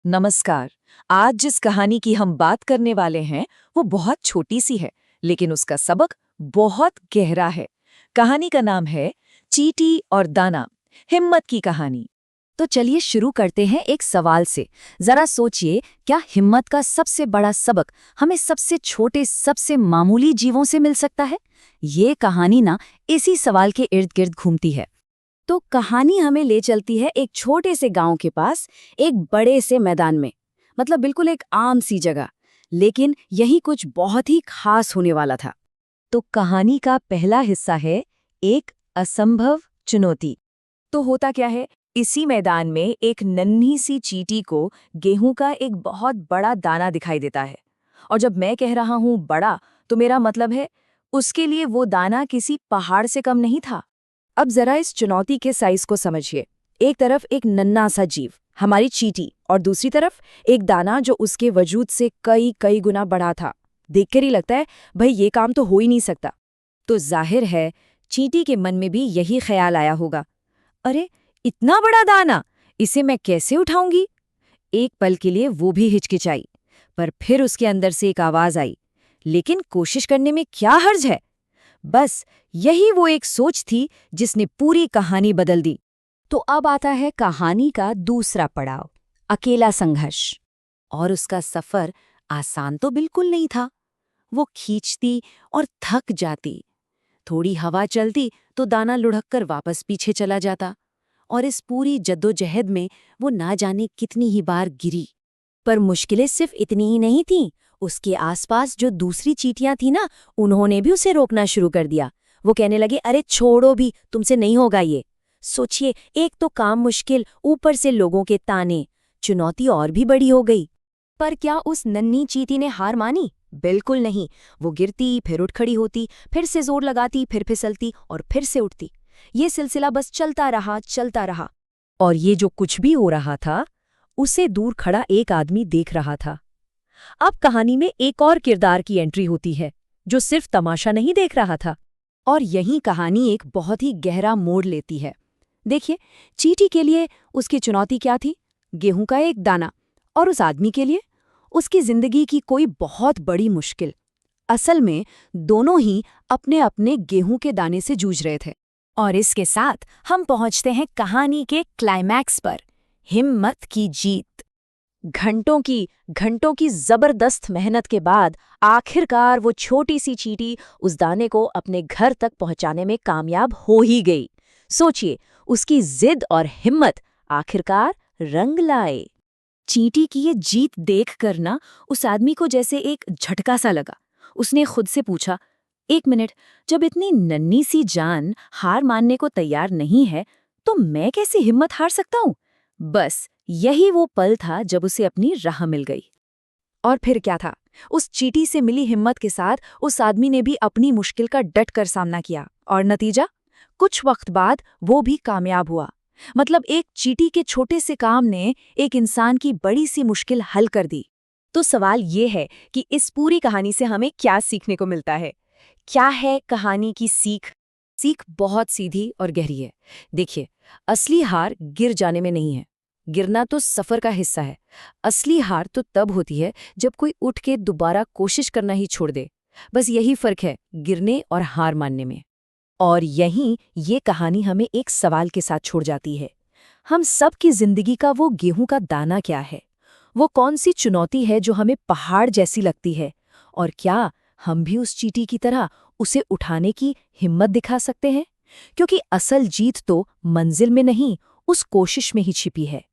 नमस्कार। आज जिस कहानी की हम बात करने वाले हैं वो बहुत छोटी सी है, लेकिन उसका सबक बहुत गहरा है। कहानी का नाम है चींटी और दाना, हिम्मत की कहानी। तो चलिए शुरू करते हैं एक सवाल से। जरा सोचिए, क्या हिम्मत का सबसे बड़ा सबक हमें सबसे छोटे, सबसे मामूली जीवों से मिल सकता है? ये कहानी ना इसी सवाल के इर्द गिर्द घूमती है। तो कहानी हमें ले चलती है एक छोटे से गांव के पास, एक बड़े से मैदान में। मतलब बिल्कुल एक आम सी जगह, लेकिन यही कुछ बहुत ही खास होने वाला था। तो कहानी का पहला हिस्सा है एक असंभव चुनौती। तो होता क्या है, इसी मैदान में एक नन्ही सी चींटी को गेहूं का एक बहुत बड़ा दाना दिखाई देता है। और जब मैं कह रहा हूं बड़ा, तो मेरा मतलब है उसके लिए वो दाना किसी पहाड़ से कम नहीं था। अब जरा इस चुनौती के साइज को समझिए। एक तरफ एक नन्हा सा जीव, हमारी चींटी, और दूसरी तरफ एक दाना जो उसके वजूद से कई कई गुना बड़ा था। देखकर ही लगता है भाई ये काम तो हो ही नहीं सकता। तो जाहिर है चींटी के मन में भी यही ख्याल आया होगा, अरे इतना बड़ा दाना, इसे मैं कैसे उठाऊंगी? एक पल के लिए वो भी हिचकिचाई, पर फिर उसके अंदर से एक आवाज आई, लेकिन कोशिश करने में क्या हर्ज है? बस यही वो एक सोच थी जिसने पूरी कहानी बदल दी। तो अब आता है कहानी का दूसरा पड़ाव, अकेला संघर्ष। और उसका सफर आसान तो बिल्कुल नहीं था। वो खींचती और थक जाती, थोड़ी हवा चलती तो दाना लुढ़क कर वापस पीछे चला जाता, और इस पूरी जद्दोजहद में वो ना जाने कितनी ही बार गिरी। पर मुश्किलें सिर्फ इतनी ही नहीं थीं। उसके आसपास जो दूसरी चींटियां थी ना, उन्होंने भी उसे रोकना शुरू कर दिया। वो कहने लगे, अरे छोड़ो भी, तुमसे नहीं होगा ये। सोचिए, एक तो काम मुश्किल, ऊपर से लोगों के ताने, चुनौती और भी बड़ी हो गई। पर क्या उस नन्ही चींटी ने हार मानी? बिल्कुल नहीं। वो गिरती, फिर उठ खड़ी होती, फिर से जोर लगाती, फिर फिसलती और फिर से उठती। ये सिलसिला बस चलता रहा, चलता रहा। और ये जो कुछ भी हो रहा था, उसे दूर खड़ा एक आदमी देख रहा था। अब कहानी में एक और किरदार की एंट्री होती है, जो सिर्फ तमाशा नहीं देख रहा था। और यही कहानी एक बहुत ही गहरा मोड़ लेती है। देखिए, चींटी के लिए उसकी चुनौती क्या थी? गेहूं का एक दाना। और उस आदमी के लिए उसकी जिंदगी की कोई बहुत बड़ी मुश्किल। असल में दोनों ही अपने अपने गेहूं के दाने से जूझ रहे थे। और इसके साथ हम पहुंचते हैं कहानी के क्लाइमैक्स पर, हिम्मत की जीत। घंटों की जबरदस्त मेहनत के बाद आखिरकार वो छोटी सी चींटी उस दाने को अपने घर तक पहुंचाने में कामयाब हो ही गई। सोचिए, उसकी जिद और हिम्मत आखिरकार रंग लाए। चींटी की ये जीत देखकर ना उस आदमी को जैसे एक झटका सा लगा। उसने खुद से पूछा, एक मिनट, जब इतनी नन्ही सी जान हार मानने को तैयार नहीं है, तो मैं कैसे हिम्मत हार सकता हूँ? बस यही वो पल था जब उसे अपनी राह मिल गई। और फिर क्या था? उस चींटी से मिली हिम्मत के साथ उस आदमी ने भी अपनी मुश्किल का डट कर सामना किया, और नतीजा? कुछ वक्त बाद वो भी कामयाब हुआ। मतलब एक चींटी के छोटे से काम ने एक इंसान की बड़ी सी मुश्किल हल कर दी। तो सवाल ये है कि इस पूरी कहानी से हमें क्या सीखने को मिलता है? क्या है कहानी की सीख? सीख बहुत सीधी और गहरी है। देखिए, असली हार गिर जाने में नहीं है। गिरना तो सफर का हिस्सा है। असली हार तो तब होती है जब कोई उठ के दोबारा कोशिश करना ही छोड़ दे। बस यही फर्क है गिरने और हार मानने में। और यहीं ये कहानी हमें एक सवाल के साथ छोड़ जाती है। हम सब की जिंदगी का वो गेहूं का दाना क्या है? वो कौन सी चुनौती है जो हमें पहाड़ जैसी लगती है? और क्या हम भी उस चींटी की तरह उसे उठाने की हिम्मत दिखा सकते हैं? क्योंकि असल जीत तो मंजिल में नहीं, उस कोशिश में ही छिपी है।